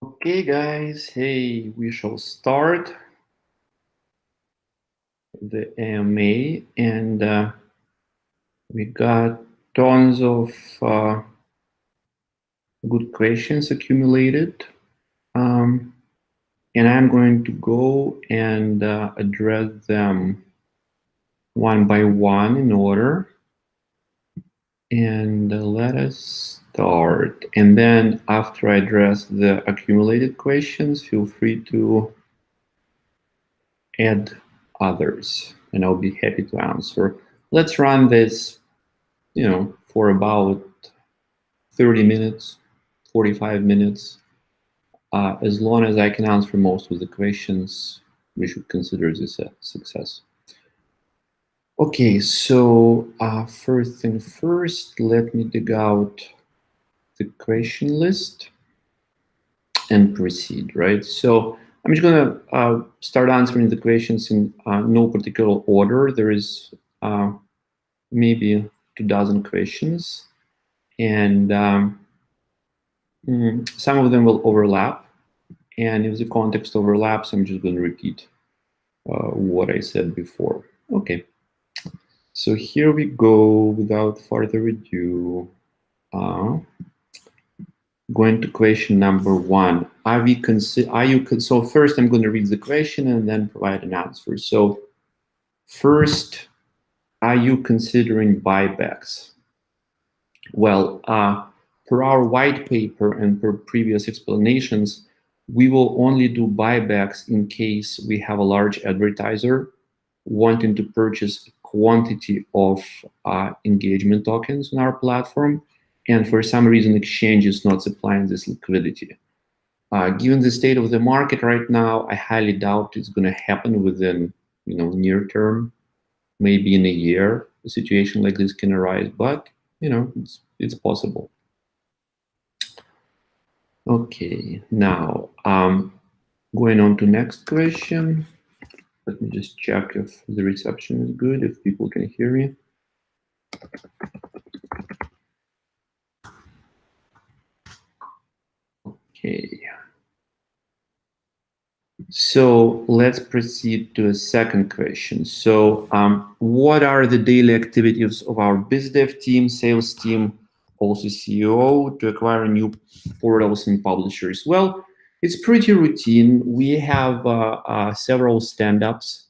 Okay, guys, hey, we shall start the AMA, and we got tons of good questions accumulated, and I'm going to go and address them one by one in order, and let us start. And then after I address the accumulated questions, feel free to add others, and I'll be happy to answer. Let's run this, for about 30 minutes, 45 minutes. As long as I can answer most of the questions, we should consider this a success. Okay, so first thing first, let me dig out the question list and proceed, right? So I'm just gonna start answering the questions in no particular order. There is maybe 2,000 questions, and some of them will overlap. And if the context overlaps, I'm just going to repeat what I said before. Okay, so here we go. Without further ado, going to question number one. So first I'm going to read the question and then provide an answer. So first, are you considering buybacks? Well, per our white paper and per previous explanations, we will only do buybacks in case we have a large advertiser wanting to purchase a quantity of engagement tokens on our platform, and for some reason exchange is not supplying this liquidity. Given the state of the market right now, I highly doubt it's going to happen within near term. Maybe in a year a situation like this can arise, but it's possible. Okay, now going on to next question. Let me just check if the reception is good, if people can hear me. Okay. So let's proceed to a second question. So what are the daily activities of our BizDev team, sales team, also CEO, to acquire new portals and publishers? Well, it's pretty routine. We have several stand-ups.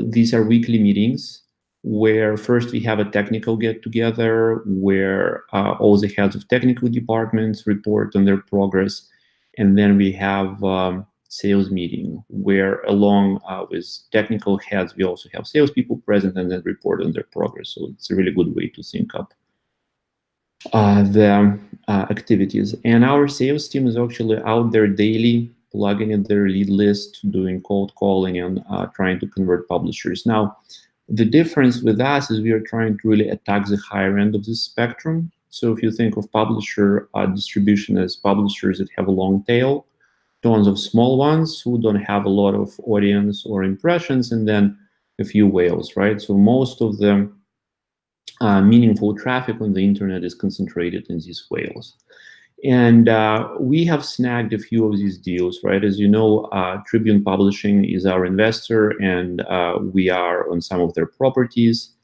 These are weekly meetings where first we have a technical get-together where all the heads of technical departments report on their progress. And then we have sales meeting where along with technical heads, we also have salespeople present and then report on their progress. So it's a really good way to sync up the activities. And our sales team is actually out there daily, plugging in their lead list, doing cold calling and trying to convert publishers. Now, the difference with us is we are trying to really attack the higher end of the spectrum. So if you think of publisher distribution as publishers that have a long tail, tons of small ones who don't have a lot of audience or impressions, and then a few whales, right? So most of the meaningful traffic on the internet is concentrated in these whales. And we have snagged a few of these deals, right? As you know, Tribune Publishing is our investor, and we are on some of their properties.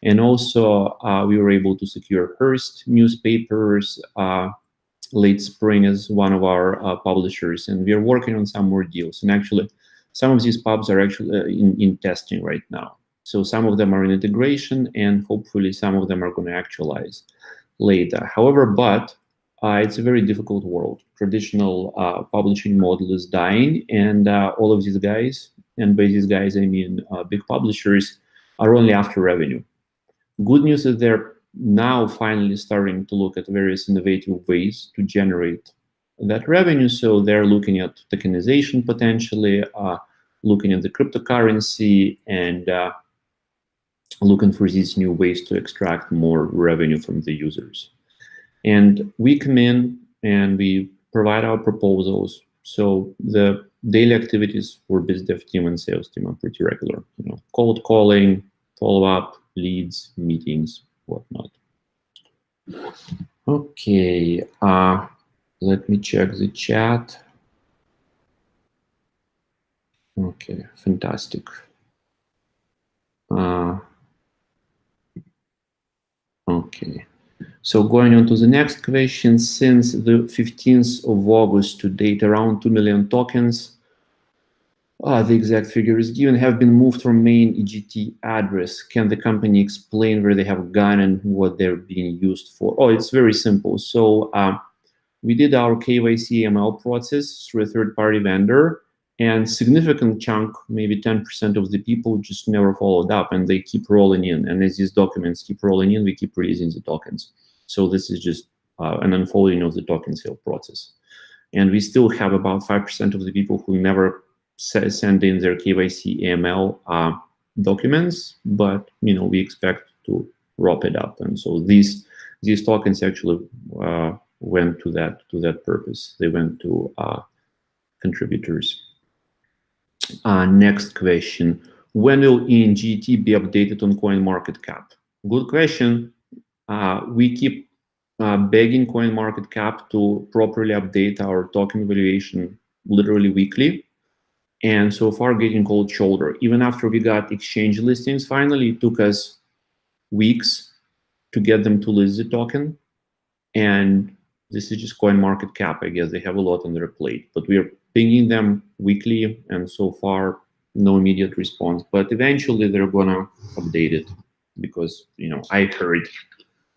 And also, we were able to secure Hearst newspapers late spring as one of our publishers, and we are working on some more deals. And actually, some of these pubs are actually in testing right now. So some of them are in integration, and hopefully some of them are going to actualize later. However, it's a very difficult world. Traditional publishing model is dying, and all of these guys, and by these guys I mean big publishers, are only after revenue. Good news is they're now finally starting to look at various innovative ways to generate that revenue. So they're looking at tokenization potentially, looking at the cryptocurrency, and looking for these new ways to extract more revenue from the users. And we come in and we provide our proposals. So the daily activities for BizDev team and sales team are pretty regular. Cold calling, follow-up, leads, meetings, whatnot. Okay. Let me check the chat. Okay, fantastic. Okay, so going on to the next question, since the 15th of August to date, around 2 million tokens, the exact figure is given, have been moved from main EGT address. Can the company explain where they have gone and what they're being used for? Oh, it's very simple. So we did our KYC AML process through a third-party vendor, and significant chunk, maybe 10% of the people just never followed up, and they keep rolling in. And as these documents keep rolling in, we keep releasing the tokens. So this is just an unfolding of the token sale process. And we still have about 5% of the people who never send in their KYC AML documents, but we expect to wrap it up. And so these tokens actually went to that purpose. They went to contributors. Next question: when will ENGT be updated on CoinMarketCap? Good question. We keep begging CoinMarketCap to properly update our token valuation literally weekly, and so far getting cold shoulder. Even after we got exchange listings, finally, it took us weeks to get them to list the token. And this is just CoinMarketCap. I guess they have a lot on their plate, but we are pinging them weekly, and so far no immediate response. But eventually they're gonna update it, because I heard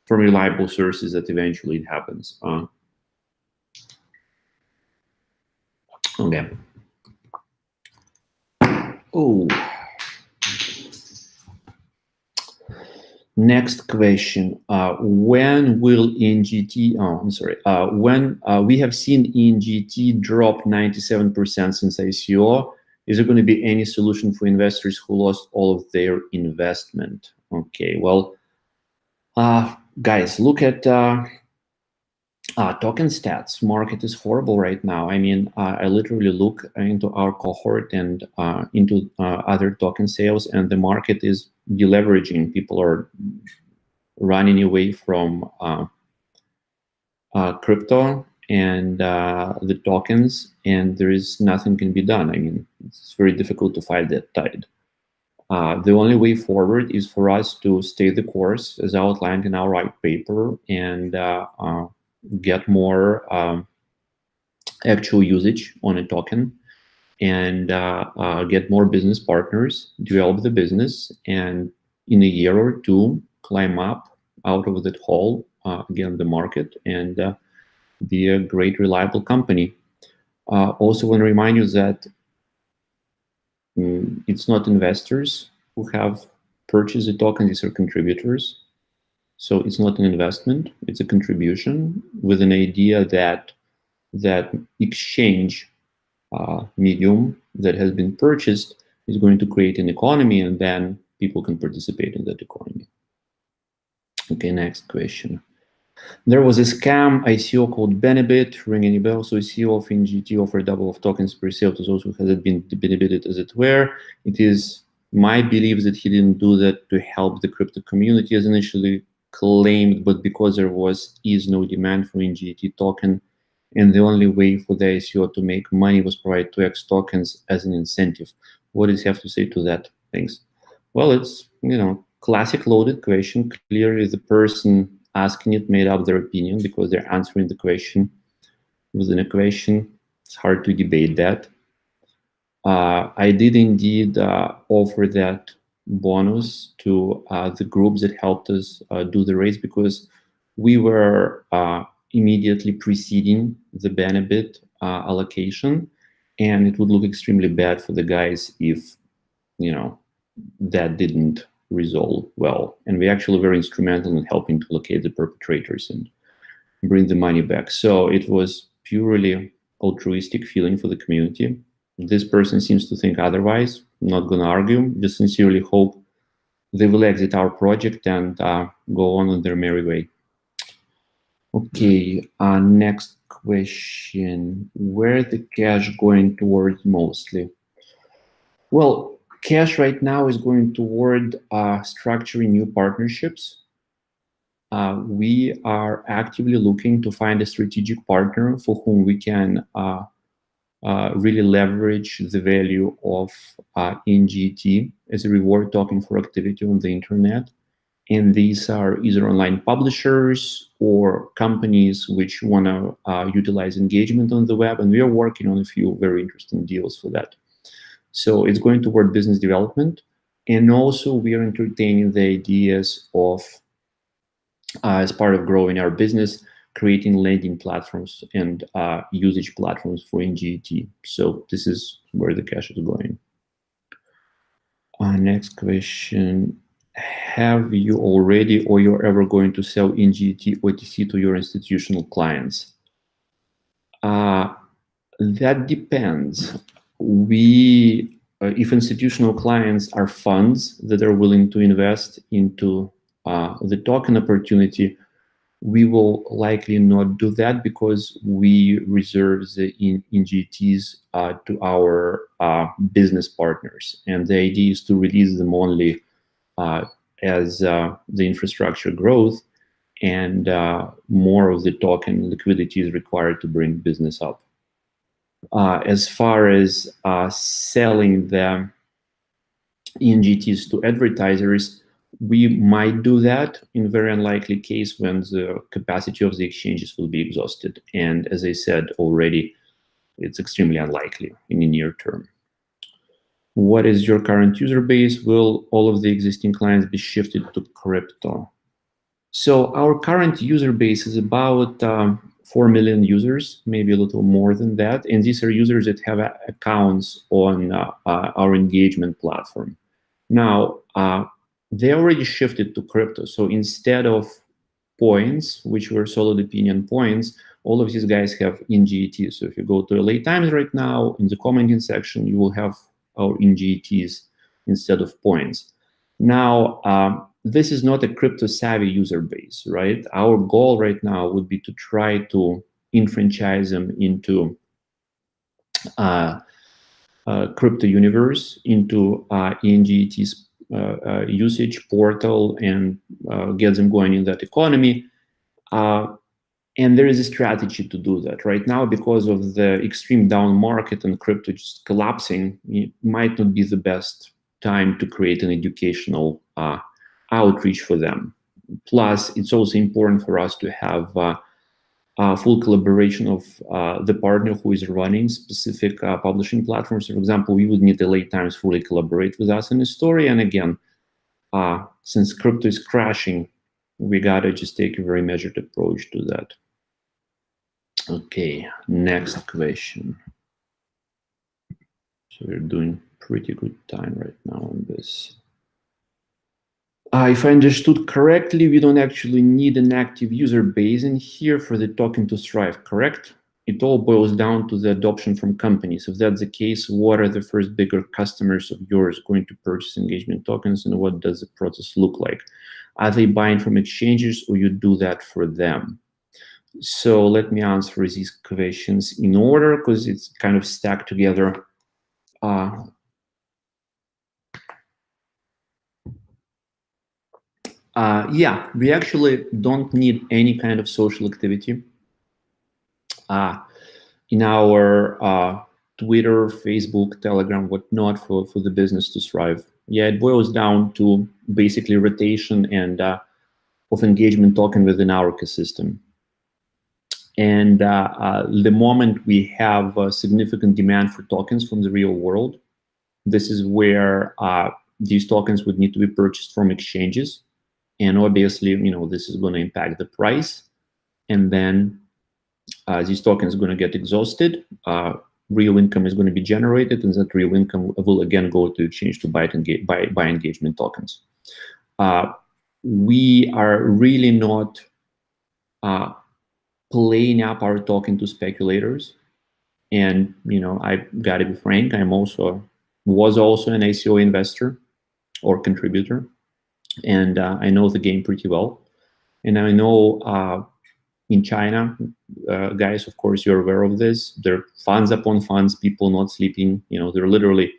from reliable sources that eventually it happens. Okay. Oh. Next question: when will ENGT? Oh, I'm sorry. When we have seen ENGT drop 97% since ICO, is there going to be any solution for investors who lost all of their investment? Okay, well, guys, look at token stats. Market is horrible right now. I mean, I literally look into our cohort and into other token sales, and the market is deleveraging. People are running away from crypto and the tokens, and there is nothing can be done. I mean, it's very difficult to fight that tide. The only way forward is for us to stay the course as outlined in our white paper, and get more actual usage on a token, and get more business partners, develop the business, and in a year or two climb up out of that hole, again, the market, and be a great, reliable company. Also want to remind you that it's not investors who have purchased the token, these are contributors. So it's not an investment, it's a contribution with an idea that that exchange medium that has been purchased is going to create an economy, and then people can participate in that economy. Okay, next question. There was a scam ICO called Benebit, ring any bells? So ICO of ENGT offered double of tokens per sale to those who had been benefited, as it were. It is my belief that he didn't do that to help the crypto community as initially claimed, but because there is no demand for ENGT token, and the only way for the ICO to make money was provide 2x tokens as an incentive. What does he have to say to that? Thanks. Well, it's classic loaded question. Clearly, the person asking it made up their opinion because they're answering the question within a question. It's hard to debate that. I did indeed offer that bonus to the groups that helped us do the raise, because we were immediately preceding the Benebit allocation, and it would look extremely bad for the guys if that didn't resolve well. And we actually were instrumental in helping to locate the perpetrators and bring the money back. So it was purely altruistic feeling for the community. This person seems to think otherwise. I'm not going to argue. Just sincerely hope they will exit our project and go on their merry way. Okay, next question. Where the cash going towards mostly? Well, cash right now is going toward structuring new partnerships. we are actively looking to find a strategic partner for whom we can really leverage the value of ENGT as a reward token for activity on the internet. And these are either online publishers or companies which want to utilize engagement on the web. And we are working on a few very interesting deals for that. So it's going toward business development. And also we are entertaining the ideas of, as part of growing our business, creating landing platforms and usage platforms for ENGT. So this is where the cash is going. Next question. Have you already or you're ever going to sell ENGT OTC to your institutional clients? That depends. If institutional clients are funds that are willing to invest into the token opportunity, we will likely not do that because we reserve the ENGTs to our business partners. And the idea is to release them only as the infrastructure grows and more of the token liquidity is required to bring business up. As far as selling the ENGTs to advertisers, we might do that in a very unlikely case when the capacity of the exchanges will be exhausted. And as I said already, it's extremely unlikely in the near term. What is your current user base? Will all of the existing clients be shifted to crypto? So our current user base is about 4 million users, maybe a little more than that. And these are users that have accounts on our engagement platform. Now, they already shifted to crypto. So instead of points, which were solid opinion points, all of these guys have ENGT. So if you go to LA Times right now, in the commenting section, you will have our ENGTs instead of points. Now, this is not a crypto savvy user base, right? Our goal right now would be to try to enfranchise them into crypto universe, into ENGT's usage portal and get them going in that economy. And there is a strategy to do that. Right now, because of the extreme down market and crypto just collapsing, it might not be the best time to create an educational outreach for them. Plus, it's also important for us to have full collaboration of the partner who is running specific publishing platforms. For example, we would need the LA Times fully collaborate with us in the story. And again, since crypto is crashing, we gotta just take a very measured approach to that. Okay, next question. So we're doing pretty good time right now on this. If I understood correctly, we don't actually need an active user base in here for the token to thrive, correct? It all boils down to the adoption from companies. If that's the case, what are the first bigger customers of yours going to purchase engagement tokens, and what does the process look like? Are they buying from exchanges, or you do that for them? So let me answer these questions in order because it's kind of stacked together. Yeah, we actually don't need any kind of social activity in our Twitter, Facebook, Telegram, whatnot for the business to thrive. Yeah, it boils down to basically rotation and of engagement token within our ecosystem. And the moment we have significant demand for tokens from the real world, this is where these tokens would need to be purchased from exchanges. And obviously, this is going to impact the price. And then these tokens are going to get exhausted. Real income is going to be generated, and that real income will again go to exchange to buy engagement tokens. We are really not playing up our token to speculators. And I got to be frank, was also an ICO investor or contributor. And I know the game pretty well. And I know in China, guys, of course, you're aware of this. There are funds upon funds, people not sleeping. They're literally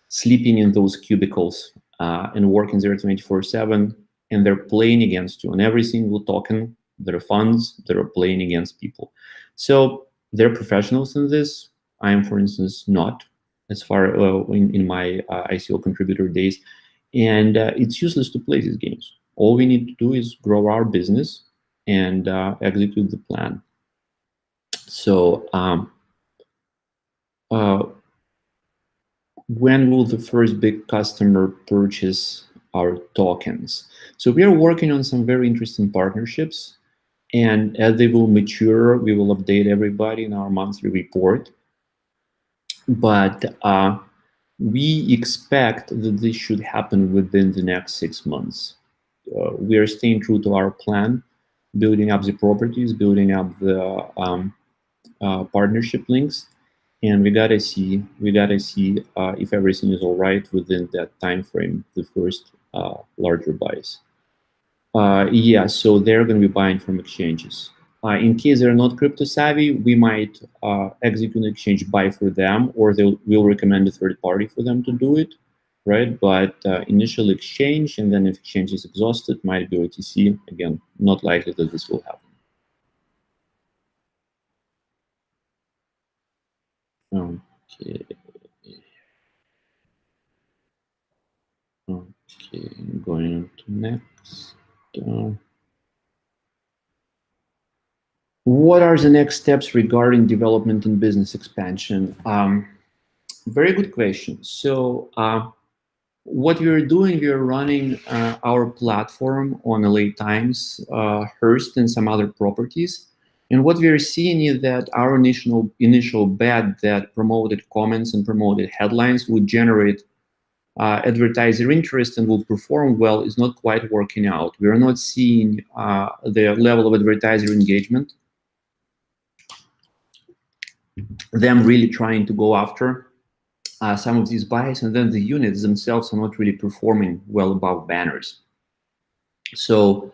sleeping in those cubicles and working there 24/7. and they're playing against you. On every single token, there are funds that are playing against people. So they're professionals in this. I am, for instance, not, as far in my ICO contributor days. And it's useless to play these games. All we need to do is grow our business and execute the plan. So when will the first big customer purchase our tokens? So we are working on some very interesting partnerships, and as they will mature, we will update everybody in our monthly report. But we expect that this should happen within the next 6 months. We are staying true to our plan, building up the properties, building up the partnership links, and we gotta see if everything is all right within that time frame, the first larger buys. Yeah, so they're going to be buying from exchanges. In case they're not crypto savvy, we might execute an exchange buy for them, or we'll recommend a third party for them to do it, right? But initial exchange, and then if exchange is exhausted, might be OTC. Again, not likely that this will happen. Okay. Okay, going on to next. What are the next steps regarding development and business expansion? Very good question. So what we are doing, we are running our platform on LA Times, Hearst, and some other properties. And what we are seeing is that our initial bet that promoted comments and promoted headlines would generate advertiser interest and will perform well is not quite working out. We are not seeing the level of advertiser engagement, them really trying to go after some of these buys, and then the units themselves are not really performing well above banners. So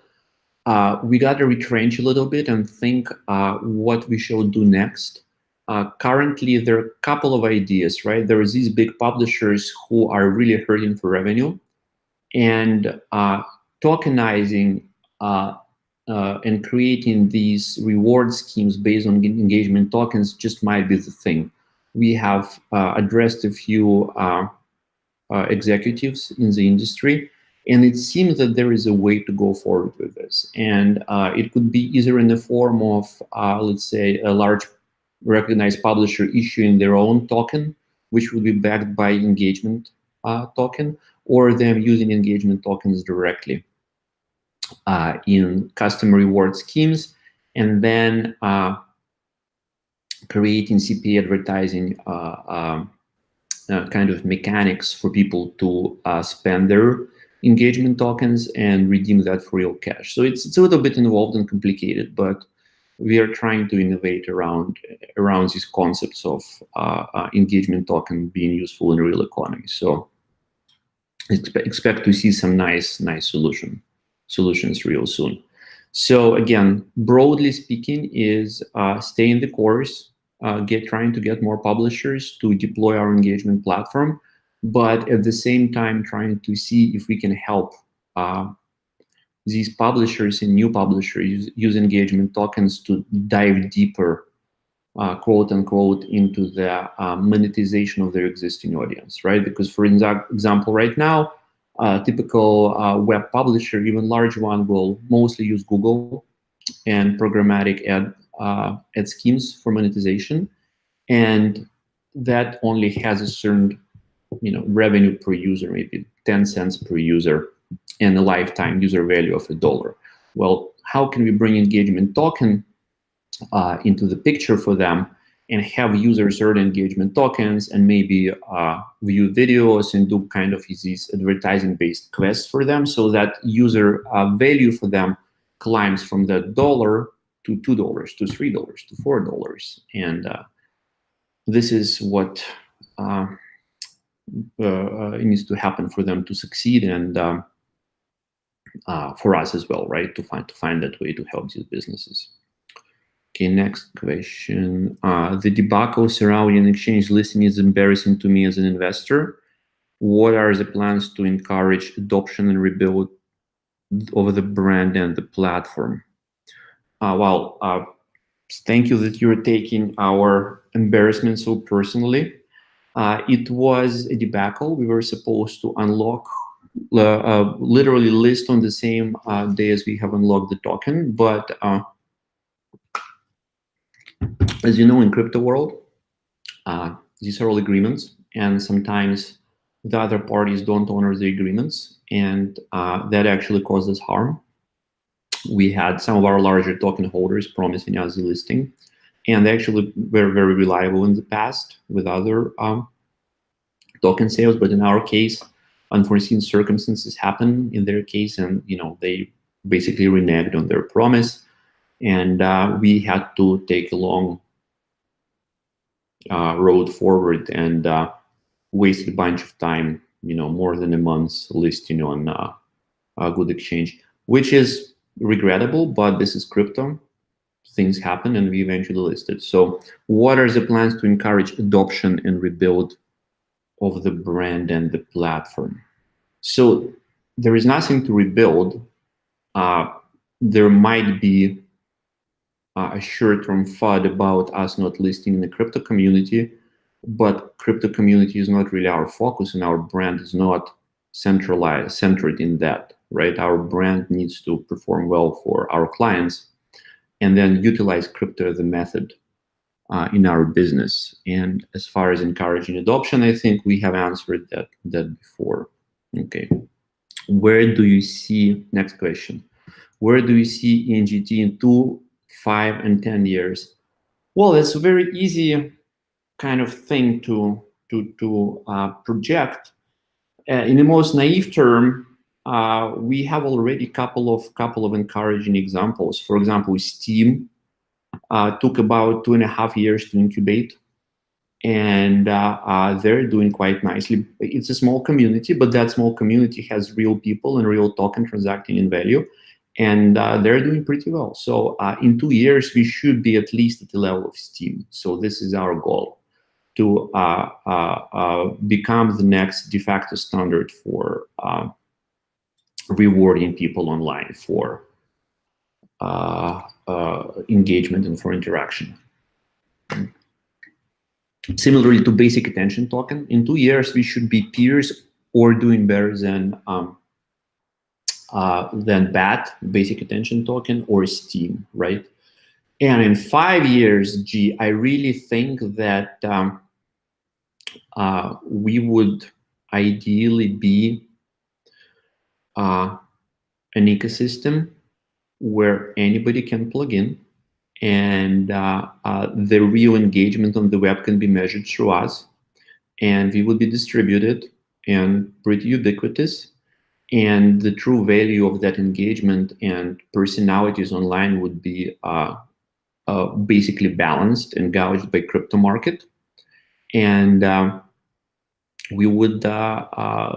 we got to retrench a little bit and think what we should do next. Currently, there are a couple of ideas, right? There are these big publishers who are really hurting for revenue, and tokenizing and creating these reward schemes based on engagement tokens just might be the thing. We have addressed a few executives in the industry, and it seems that there is a way to go forward with this. And it could be either in the form of, let's say, a large recognized publisher issuing their own token, which would be backed by engagement token, or them using engagement tokens directly in customer reward schemes, and then creating CPA advertising kind of mechanics for people to spend their engagement tokens and redeem that for real cash. So it's a little bit involved and complicated, but we are trying to innovate around these concepts of engagement token being useful in real economy. So expect to see some nice solutions real soon. So again, broadly speaking, is stay in the course, trying to get more publishers to deploy our engagement platform, but at the same time trying to see if we can help these publishers and new publishers use engagement tokens to dive deeper, quote unquote, into the monetization of their existing audience, right? Because for example, right now, typical web publisher, even large one, will mostly use Google and programmatic ad schemes for monetization, and that only has a certain revenue per user, maybe 10 cents per user, and a lifetime user value of $1. Well, how can we bring engagement token into the picture for them and have users earn engagement tokens and maybe view videos and do kind of these advertising-based quests for them, so that user value for them climbs from that $1 to $2 to $3 to $4. And this is what needs to happen for them to succeed, and for us as well, right? To find that way to help these businesses. Okay, next question. The debacle surrounding exchange listing is embarrassing to me as an investor. What are the plans to encourage adoption and rebuild of the brand and the platform. Well, thank you that you're taking our embarrassment so personally. It was a debacle. We were supposed to unlock, literally list on the same day as we have unlocked the token. But as you know, in crypto world, these are all agreements, and sometimes the other parties don't honor the agreements, and that actually causes harm. We had some of our larger token holders promising us the listing, and they actually were very reliable in the past with other token sales. But in our case, unforeseen circumstances happen in their case, and they basically reneged on their promise, and we had to take a long road forward and wasted a bunch of time, more than a month listing on a good exchange, which is regrettable, but this is crypto. Things happen, and we eventually listed. So what are the plans to encourage adoption and rebuild of the brand and the platform? So there is nothing to rebuild. There might be a short-term FUD about us not listing in the crypto community, but crypto community is not really our focus, and our brand is not centered in that, right? Our brand needs to perform well for our clients, and then utilize crypto as a method in our business. And as far as encouraging adoption, I think we have answered that before. Okay, where do you see, next question, where do you see ENGT in 2, 5, and 10 years? Well, it's a very easy kind of thing to project. In the most naive term, we have already couple of encouraging examples. For example, Steam took about 2.5 years to incubate, and they're doing quite nicely. It's a small community, but that small community has real people and real token transacting in value, and they're doing pretty well. So in 2 years, we should be at least at the level of Steam. So this is our goal, to become the next de facto standard for rewarding people online for engagement and for interaction. Similarly to basic attention token, in 2 years, we should be peers or doing better than BAT, basic attention token, or Steam, right? And in 5 years, I really think that we would ideally be an ecosystem where anybody can plug in, and the real engagement on the web can be measured through us, and we would be distributed and pretty ubiquitous, and the true value of that engagement and personalities online would be basically balanced and gouged by crypto market, and we would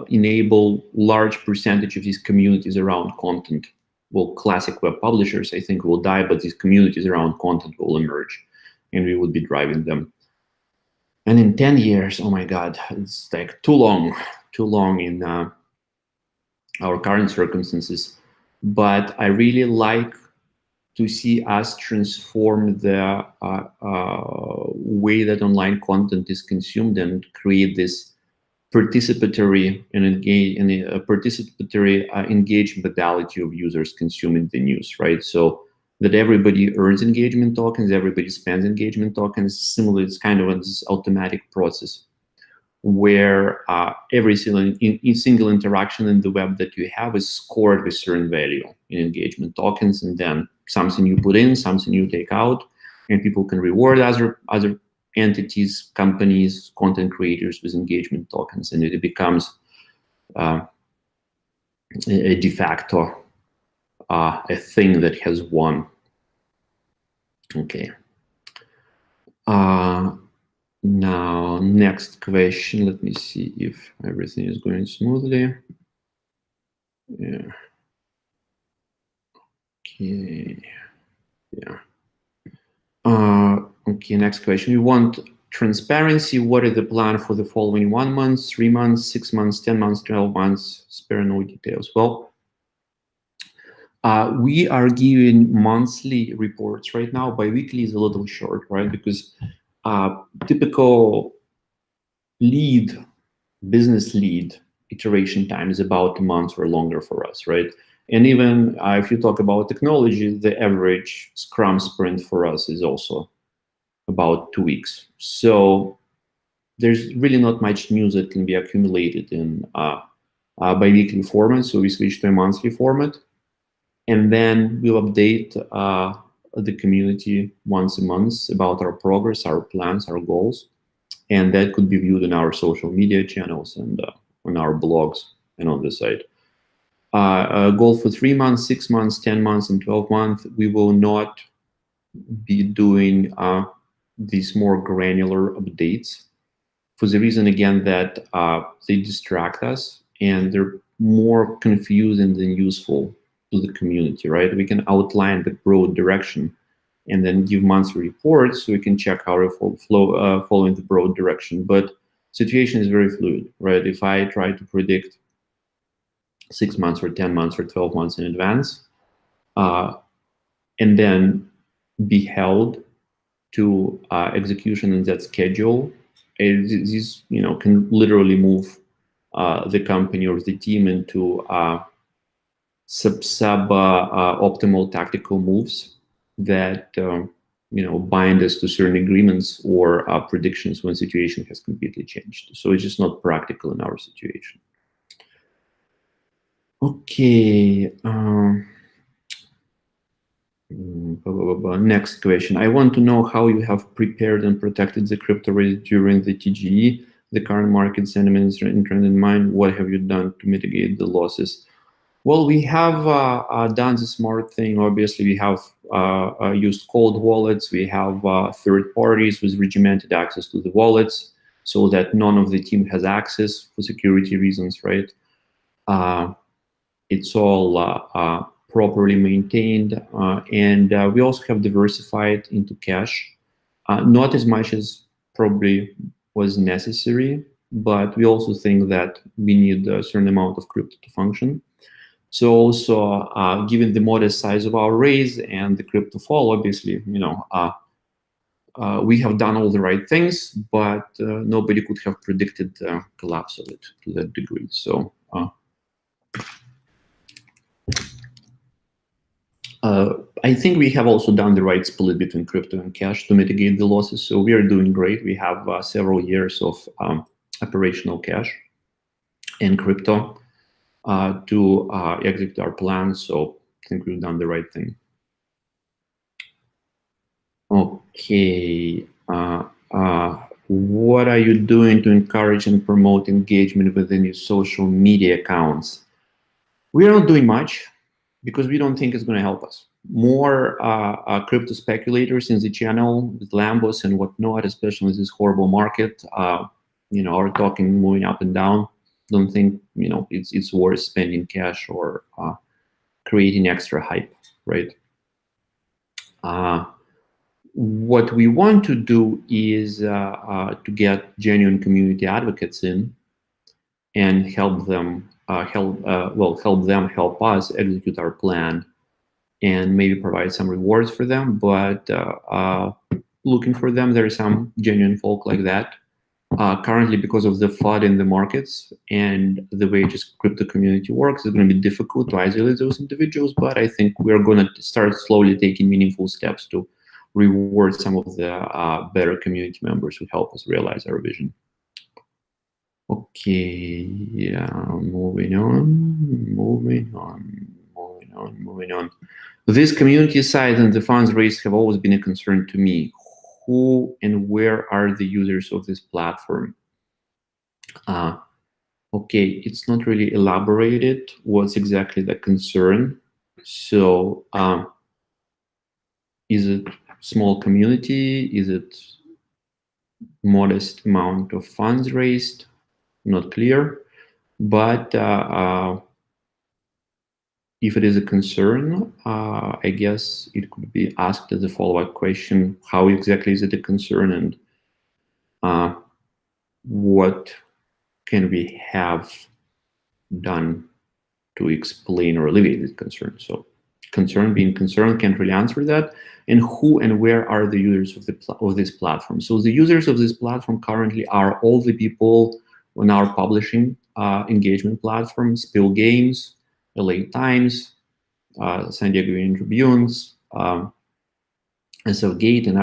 enable large percentage of these communities around content. Well, classic web publishers, I think, will die, but these communities around content will emerge, and we would be driving them. And in 10 years, oh my God, it's like too long in our current circumstances. But I really like to see us transform the way that online content is consumed and create this participatory and engaged modality of users consuming the news, right? So that everybody earns engagement tokens, everybody spends engagement tokens. Similarly, it's kind of this automatic process where every single interaction in the web that you have is scored with certain value in engagement tokens, and then something you put in, something you take out, and people can reward other entities, companies, content creators with engagement tokens, and it becomes a de facto a thing that has won. Okay. Now, next question. Let me see if everything is going smoothly. Yeah. Okay. Yeah. Okay, next question. We want transparency. What is the plan for the following 1 month, 3 months, 6 months, 10 months, 12 months? Spare no details. Well, We are giving monthly reports right now. Bi-weekly is a little short, right? Because typical business lead iteration time is about a month or longer for us, right? And even if you talk about technology, the average Scrum sprint for us is also about 2 weeks. So there's really not much news that can be accumulated in bi-weekly format. So we switch to a monthly format, and then we'll update the community once a month about our progress, our plans, our goals. And that could be viewed in our social media channels and on our blogs and on the site. A goal for 3 months, 6 months, 10 months, and 12 months, we will not be doing these more granular updates for the reason, again, that they distract us and they're more confusing than useful to the community, right? We can outline the broad direction and then give monthly reports so we can check how we're following the broad direction. But situation is very fluid, right? If I try to predict 6 months or 10 months or 12 months in advance, and then be held to execution in that schedule, these can literally move the company or the team into optimal tactical moves that bind us to certain agreements or predictions when situation has completely changed. So it's just not practical in our situation. Okay. Next question. I want to know how you have prepared and protected the crypto rate during the TGE, the current market sentiments and trend in mind. What have you done to mitigate the losses? Well, we have done the smart thing. Obviously, we have used cold wallets. We have third parties with regimented access to the wallets so that none of the team has access for security reasons, right? It's all properly maintained. And we also have diversified into cash. Not as much as probably was necessary, but we also think that we need a certain amount of crypto to function. So also, given the modest size of our raise and the crypto fall, obviously, we have done all the right things, but nobody could have predicted the collapse of it to that degree. So I think we have also done the right split between crypto and cash to mitigate the losses. So we are doing great. We have several years of operational cash and crypto to execute our plans. So I think we've done the right thing. Okay. What are you doing to encourage and promote engagement within your social media accounts? We are not doing much because we don't think it's going to help us. More crypto speculators in the channel with Lambos and whatnot, especially in this horrible market, are talking moving up and down. Don't think it's worth spending cash or creating extra hype, right? What we want to do is to get genuine community advocates in and help them help us execute our plan and maybe provide some rewards for them. But looking for them, there are some genuine folk like that. Currently, because of the flood in the markets and the way just crypto community works, it's going to be difficult to isolate those individuals. But I think we're going to start slowly taking meaningful steps to reward some of the better community members who help us realize our vision. Okay, yeah, moving on. This community side and the funds raised have always been a concern to me. Who and where are the users of this platform? Okay, it's not really elaborated what's exactly the concern. So is it small community? Is it modest amount of funds raised? Not clear. But if it is a concern, I guess it could be asked as a follow-up question, how exactly is it a concern, and what can we have done to explain or alleviate this concern? So being concerned, can't really answer that. And who and where are the users of this platform? So the users of this platform currently are all the people on our publishing engagement platform: Spill Games, LA Times, San Diego Union Tribunes, SFGate, and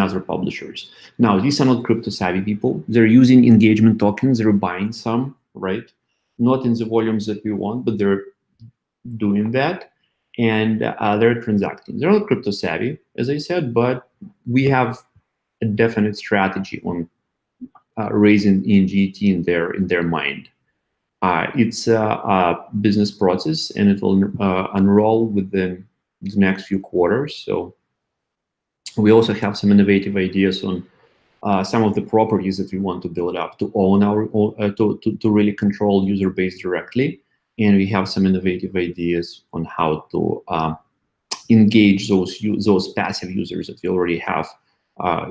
other publishers. Now, these are not crypto savvy people. They're using engagement tokens. They're buying some, right? Not in the volumes that we want, but they're doing that, and they're transacting. They're not crypto savvy, as I said, but we have a definite strategy on raising ENGT in their mind. It's a business process, and it will unroll within the next few quarters. So we also have some innovative ideas on some of the properties that we want to build up to own our to really control user base directly. And we have some innovative ideas on how to engage those passive users that we already have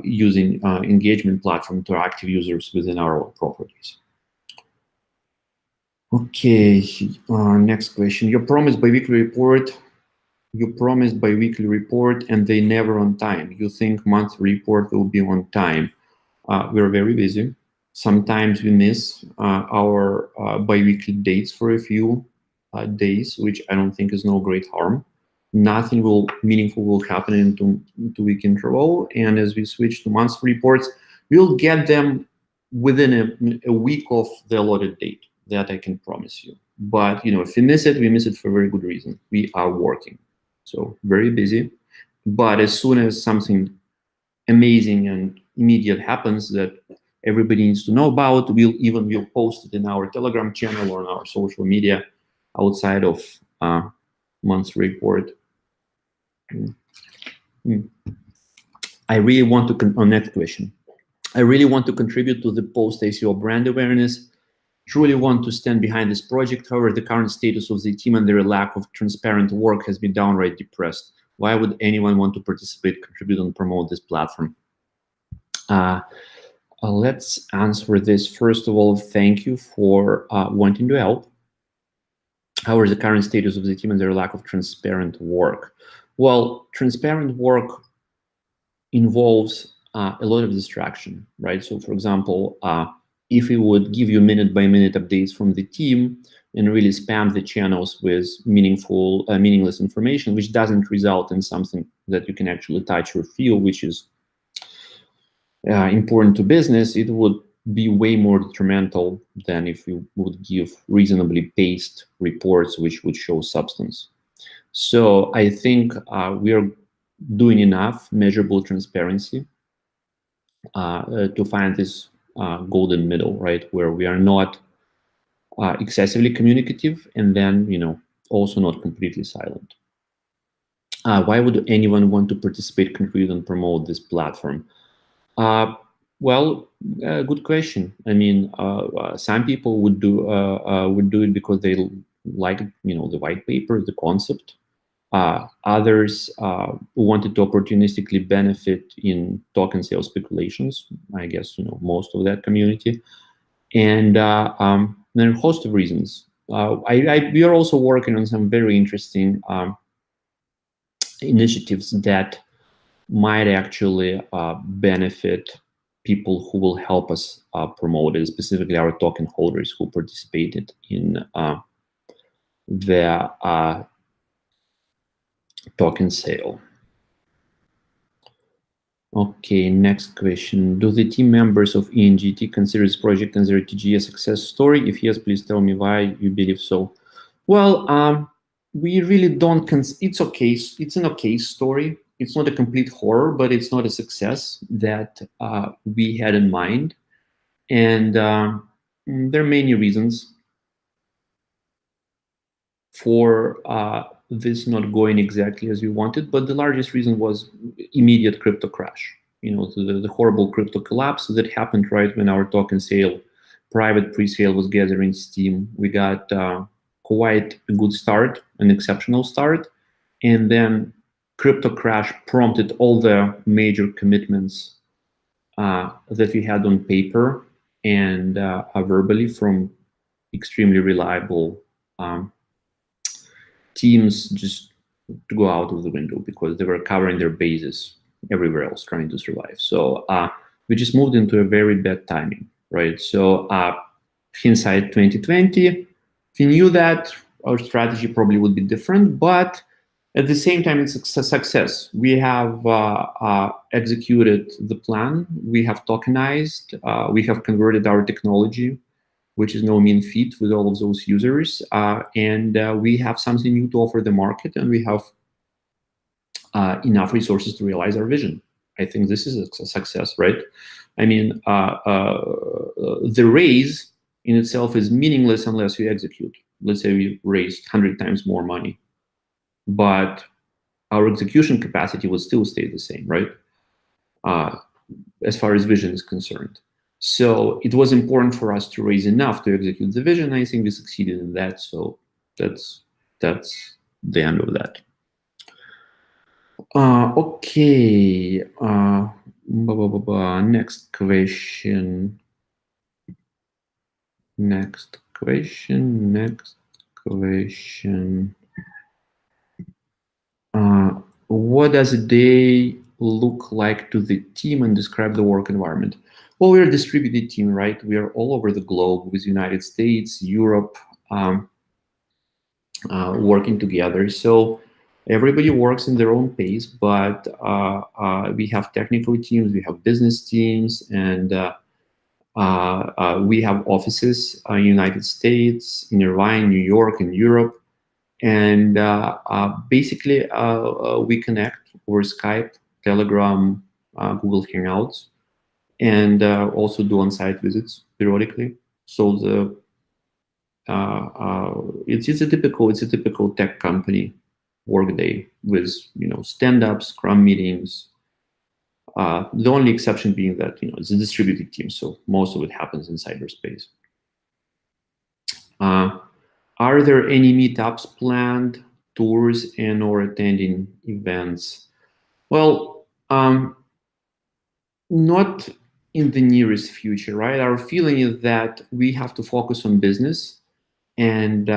using engagement platform to active users within our own properties. Okay, next question. You promised biweekly report, and they never on time. You think monthly report will be on time? We're very busy. Sometimes we miss our biweekly dates for a few days, which I don't think is no great harm. Nothing meaningful will happen in 2 week interval. And as we switch to monthly reports, we'll get them within a week of the allotted date. That I can promise you. But if we miss it for a very good reason. We are working, so very busy. But as soon as something amazing and immediate happens that everybody needs to know about, we'll post it in our Telegram channel or on our social media outside of monthly report. I really want to next question. I really want to contribute to the post ACO brand awareness. Truly want to stand behind this project. However, the current status of the team and their lack of transparent work has been downright depressed. Why would anyone want to participate, contribute, and promote this platform? Let's answer this. First of all, thank you for wanting to help. However, the current status of the team and their lack of transparent work. Well, transparent work involves a lot of distraction, right? So, for example, if we would give you minute-by-minute updates from the team and really spam the channels with meaningless information, which doesn't result in something that you can actually touch or feel, which is important to business, it would be way more detrimental than if we would give reasonably paced reports which would show substance. So I think we are doing enough measurable transparency to find this golden middle, right, where we are not excessively communicative and then also not completely silent. Why would anyone want to participate, contribute, and promote this platform? Well, good question. I mean, some people would do it because they like the white paper, the concept. Others wanted to opportunistically benefit in token sale speculations. I guess most of that community, and there are a host of reasons. We are also working on some very interesting initiatives that might actually benefit people who will help us promote it, specifically our token holders who participated in the token sale. Okay, next question. Do the team members of ENGT consider this project and their TG a success story? If yes, please tell me why you believe so. Well, we really don't. It's okay. It's an okay story. It's not a complete horror, but it's not a success that we had in mind. And there are many reasons for this not going exactly as we wanted, but the largest reason was immediate crypto crash. The horrible crypto collapse that happened right when our token sale, private pre-sale was gathering steam. We got quite a good start, an exceptional start, and then crypto crash prompted all the major commitments that we had on paper and verbally from extremely reliable teams just to go out of the window because they were covering their bases everywhere else trying to survive. So we just moved into a very bad timing, right? So hindsight 2020, if we knew that, our strategy probably would be different, but at the same time, it's a success. We have executed the plan. We have tokenized. We have converted our technology, which is no mean feat with all of those users. And we have something new to offer the market, and we have enough resources to realize our vision. I think this is a success, right? I mean, the raise in itself is meaningless unless you execute. Let's say we raised 100 times more money, but our execution capacity would still stay the same, right? As far as vision is concerned. So it was important for us to raise enough to execute the vision. I think we succeeded in that. So that's the end of that. Okay. Next question. Next question. Next question. What does a day look like to the team and describe the work environment? Well, we're a distributed team, right? We are all over the globe with United States, Europe, working together. So everybody works in their own pace, but we have technical teams, we have business teams, and we have offices in United States, in Irvine, New York, and Europe. And basically, we connect over Skype, Telegram, Google Hangouts, and also do on-site visits periodically. So it's a typical tech company workday with stand-ups, Scrum meetings. The only exception being that it's a distributed team, so most of it happens in cyberspace. Are there any meetups planned, tours, and/or attending events? Well, not in the nearest future, right? Our feeling is that we have to focus on business and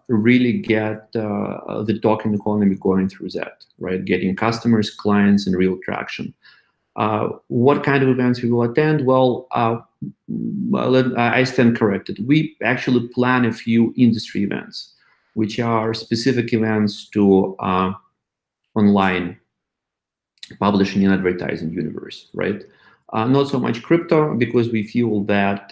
really get the token economy going through that, right? Getting customers, clients, and real traction. What kind of events we will attend? Well, I stand corrected. We actually plan a few industry events, which are specific events to online publishing and advertising universe, right? Not so much crypto, because we feel that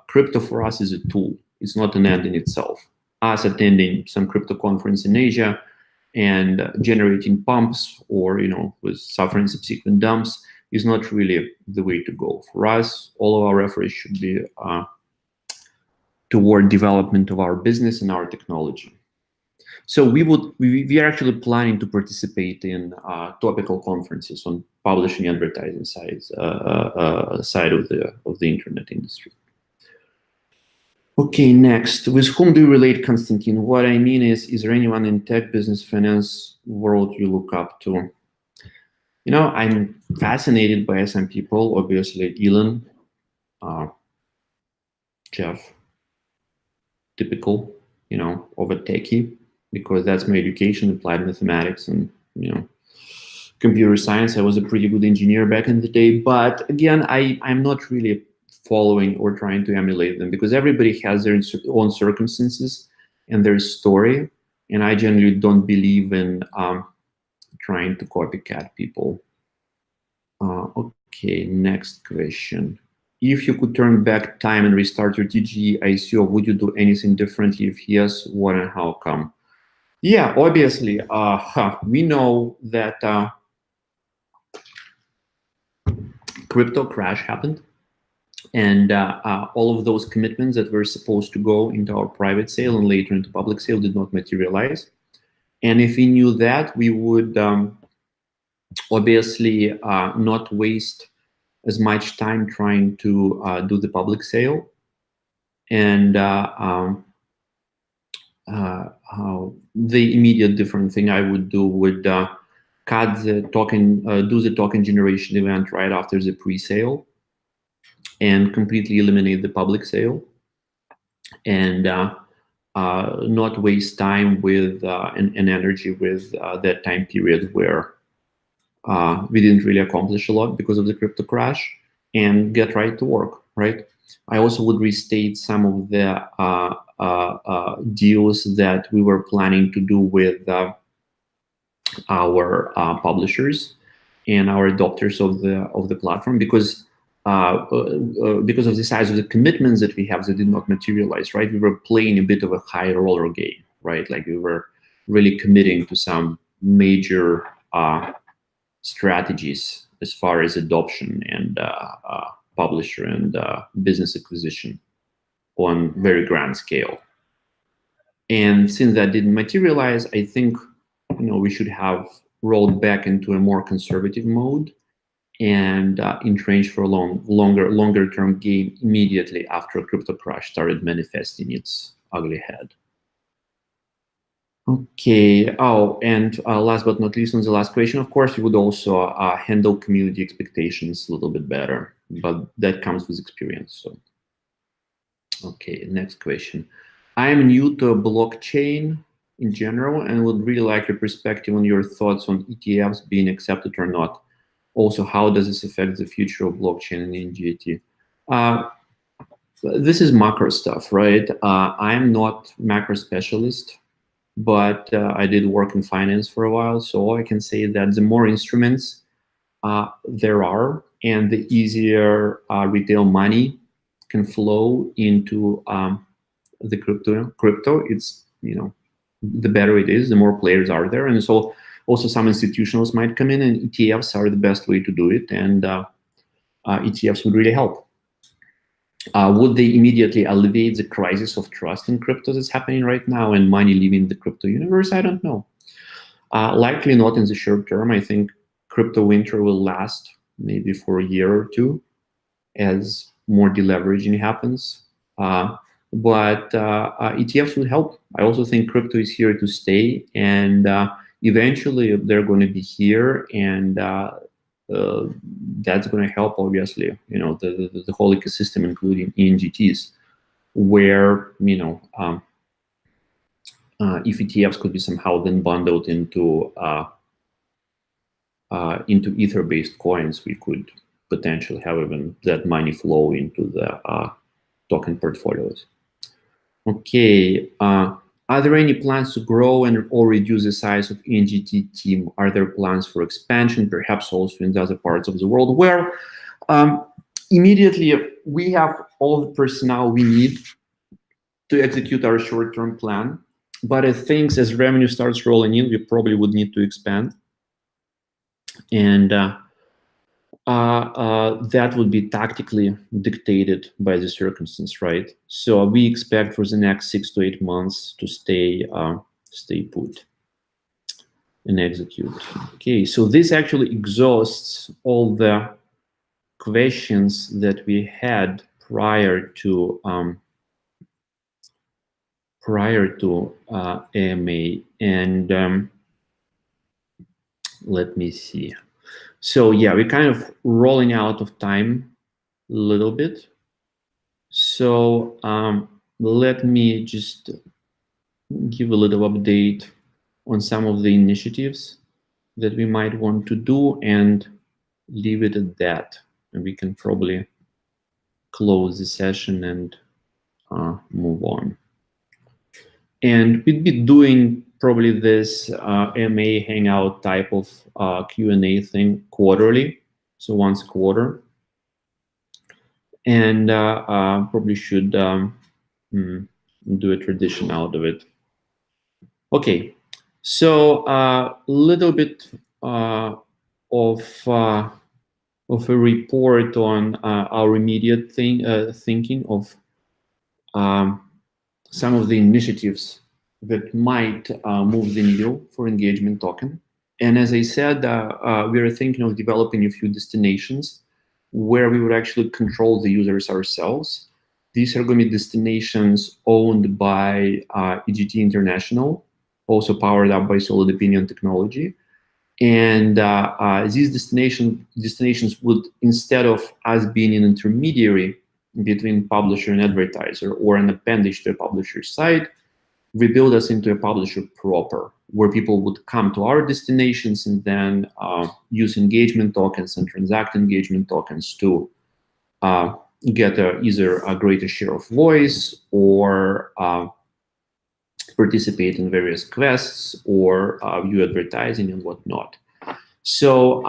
crypto for us is a tool. It's not an end in itself. Us attending some crypto conference in Asia and generating pumps or with suffering subsequent dumps is not really the way to go. For us, all of our efforts should be toward development of our business and our technology. So we are actually planning to participate in topical conferences on publishing and advertising side of the internet industry. Okay, next. With whom do you relate, Constantine? What I mean is there anyone in tech, business, finance world you look up to? I'm fascinated by some people, obviously Elon, Jeff, typical, of a techie, because that's my education, applied mathematics and, computer science. I was a pretty good engineer back in the day, but again, I'm not really following or trying to emulate them, because everybody has their own circumstances and their story, and I generally don't believe in trying to copycat people. Okay, next question. If you could turn back time and restart your TGE ICO, would you do anything differently? If yes, what and how come? Yeah, obviously, we know that crypto crash happened, and all of those commitments that were supposed to go into our private sale and later into public sale did not materialize. And if we knew that, we would obviously not waste as much time trying to do the public sale. And the immediate different thing I would do would cut the token, do the token generation event right after the pre-sale, and completely eliminate the public sale, and not waste time with and energy with that time period where we didn't really accomplish a lot because of the crypto crash, and get right to work, right? I also would restate some of the deals that we were planning to do with our publishers and our adopters of the platform, because of the size of the commitments that we have that did not materialize, right? We were playing a bit of a high roller game, right? Like we were really committing to some major strategies as far as adoption and publisher and business acquisition on very grand scale. And since that didn't materialize, I think we should have rolled back into a more conservative mode and entrenched for a longer term game immediately after a crypto crash started manifesting its ugly head. Okay. Oh, and last but not least, on the last question, of course, you would also handle community expectations a little bit better, but that comes with experience. So, okay, next question. I am new to blockchain in general and would really like your perspective on your thoughts on ETFs being accepted or not. Also, how does this affect the future of blockchain and ENGT? This is macro stuff, right? I am not macro specialist, but I did work in finance for a while. So all I can say is that the more instruments there are, and the easier retail money can flow into the crypto, it's, the better it is, the more players are there. And so also some institutionals might come in, and ETFs are the best way to do it. And ETFs would really help. Would they immediately alleviate the crisis of trust in crypto that's happening right now and money leaving the crypto universe? I don't know. Likely not in the short term. I think crypto winter will last maybe for a year or two as more deleveraging happens. But ETFs would help. I also think crypto is here to stay, and eventually they're going to be here, and that's going to help, obviously, the whole ecosystem, including ENGTs, where, if ETFs could be somehow then bundled into Ether-based coins, we could potentially have even that money flow into the token portfolios. Okay. Are there any plans to grow or reduce the size of ENGT team? Are there plans for expansion, perhaps also in the other parts of the world, where immediately we have all the personnel we need to execute our short-term plan? But I think as revenue starts rolling in, we probably would need to expand. And that would be tactically dictated by the circumstance, right? So we expect for the next 6 to 8 months to stay put and execute. Okay, so this actually exhausts all the questions that we had prior to AMA, and let me see. So yeah, we're kind of rolling out of time a little bit. So let me just give a little update on some of the initiatives that we might want to do and leave it at that. And we can probably close the session and move on. And we'd be doing probably this AMA Hangout type of Q&A thing quarterly, so once a quarter. And probably should do a tradition out of it. Okay, so a little bit of a report on our immediate thinking of some of the initiatives that might move the needle for Engagement Token. And as I said, we are thinking of developing a few destinations where we would actually control the users ourselves. These are going to be destinations owned by EGT International, also powered up by Solid Opinion Technology. And these destinations would, instead of us being an intermediary between publisher and advertiser or an appendage to a publisher's site, rebuild us into a publisher proper, where people would come to our destinations and then use engagement tokens and transact engagement tokens to get either a greater share of voice or participate in various quests or view advertising and whatnot. So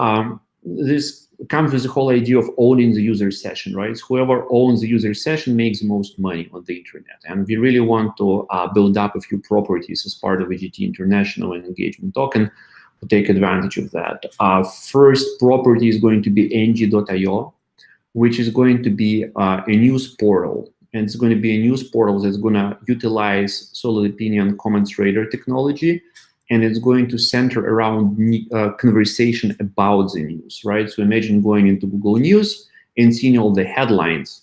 this comes with the whole idea of owning the user session, right? So whoever owns the user session makes the most money on the internet. And we really want to build up a few properties as part of EGT International and Engagement Token to take advantage of that. First property is going to be ENGT.io, which is going to be a news portal. And it's going to be a news portal that's going to utilize Solid Opinion Comments Radar technology, and it's going to center around conversation about the news, right? So imagine going into Google News and seeing all the headlines,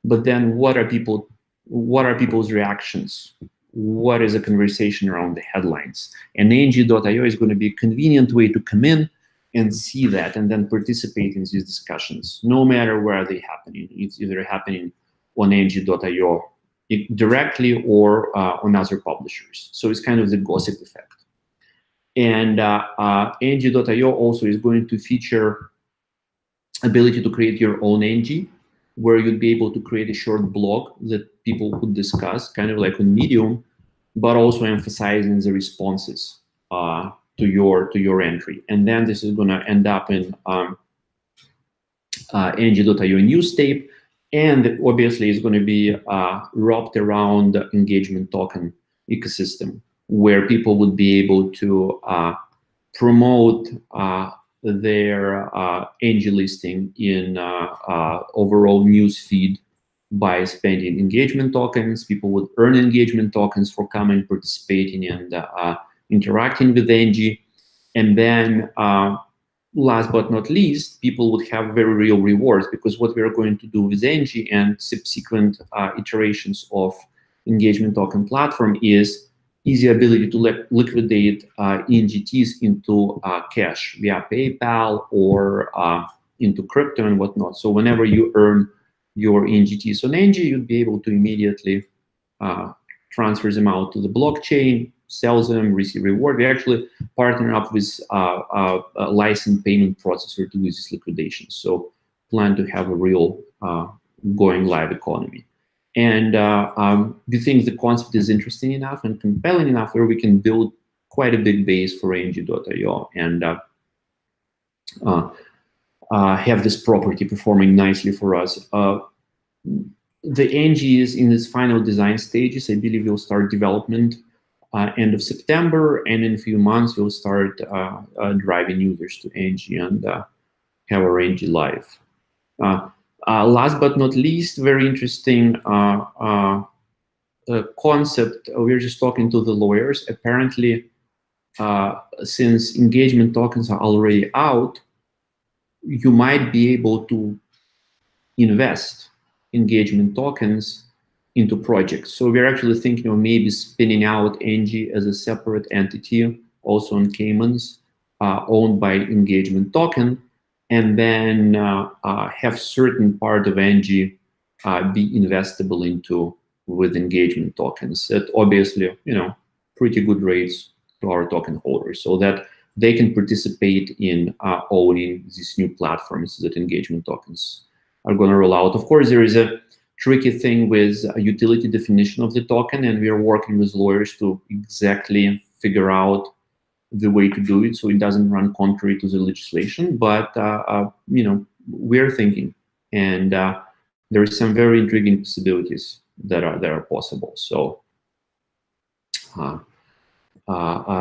but then what are people's reactions? What is a conversation around the headlines? And ENGT.io is going to be a convenient way to come in and see that and then participate in these discussions, no matter where they're happening. It's either happening on ENGT.io directly or on other publishers. So it's kind of the gossip effect. And ENGT.io also is going to feature ability to create your own ENGT, where you'd be able to create a short blog that people could discuss, kind of like on Medium, but also emphasizing the responses to your entry. And then this is going to end up in ENGT.io news tape, and obviously it's going to be wrapped around the engagement token ecosystem, where people would be able to promote their ENGT listing in overall news feed by spending engagement tokens. People would earn engagement tokens for coming, participating, and interacting with ENGT. And then last but not least, people would have very real rewards, because what we are going to do with ENGT and subsequent iterations of engagement token platform is easy ability to liquidate ENGTs into cash via PayPal or into crypto and whatnot. So whenever you earn your ENGTs on ENGT, you'd be able to immediately transfer them out to the blockchain, sell them, receive reward. We actually partner up with a licensed payment processor to do this liquidation. So plan to have a real going live economy. And we think the concept is interesting enough and compelling enough where we can build quite a big base for ENGT.io and have this property performing nicely for us. The ENGT is in its final design stages. I believe we'll start development end of September, and in a few months we'll start driving users to ENGT and have our ENGT live. Last but not least, very interesting concept. We're just talking to the lawyers. Apparently, since engagement tokens are already out, you might be able to invest engagement tokens into projects. So we're actually thinking of maybe spinning out ENGT as a separate entity, also on Caymans, owned by engagement token, and then have certain part of ENGT be investable into with engagement tokens at obviously, pretty good rates to our token holders, so that they can participate in owning these new platforms that engagement tokens are going to roll out. Of course, there is a tricky thing with a utility definition of the token, and we are working with lawyers to exactly figure out the way to do it so it doesn't run contrary to the legislation. But we're thinking, and there are some very intriguing possibilities that are possible. So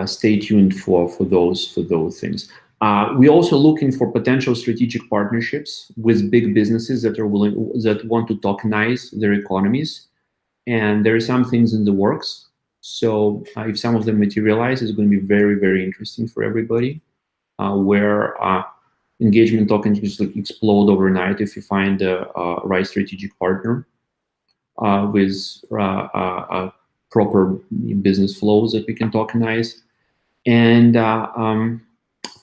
stay tuned for those things. We're also looking for potential strategic partnerships with big businesses that want to tokenize their economies, and there are some things in the works. So if some of them materialize, it's going to be very, very interesting for everybody, where engagement tokens just explode overnight if you find a right strategic partner with proper business flows that we can tokenize. And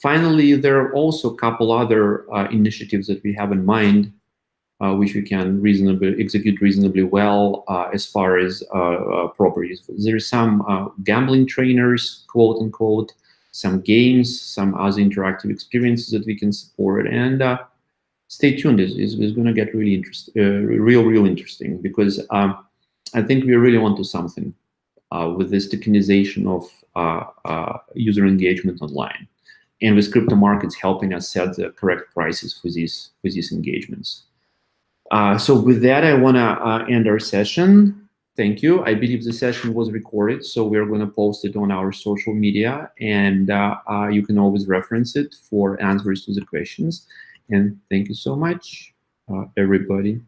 finally, there are also a couple other initiatives that we have in mind which we can execute reasonably well as far as properties. There's some gambling trainers, quote unquote, some games, some other interactive experiences that we can support, and stay tuned. It's going to get really interesting, real interesting, because I think we really want to do something with this tokenization of user engagement online, and with crypto markets helping us set the correct prices for these engagements. So with that, I want to end our session. Thank you. I believe the session was recorded, so we're going to post it on our social media, and you can always reference it for answers to the questions. And thank you so much, everybody.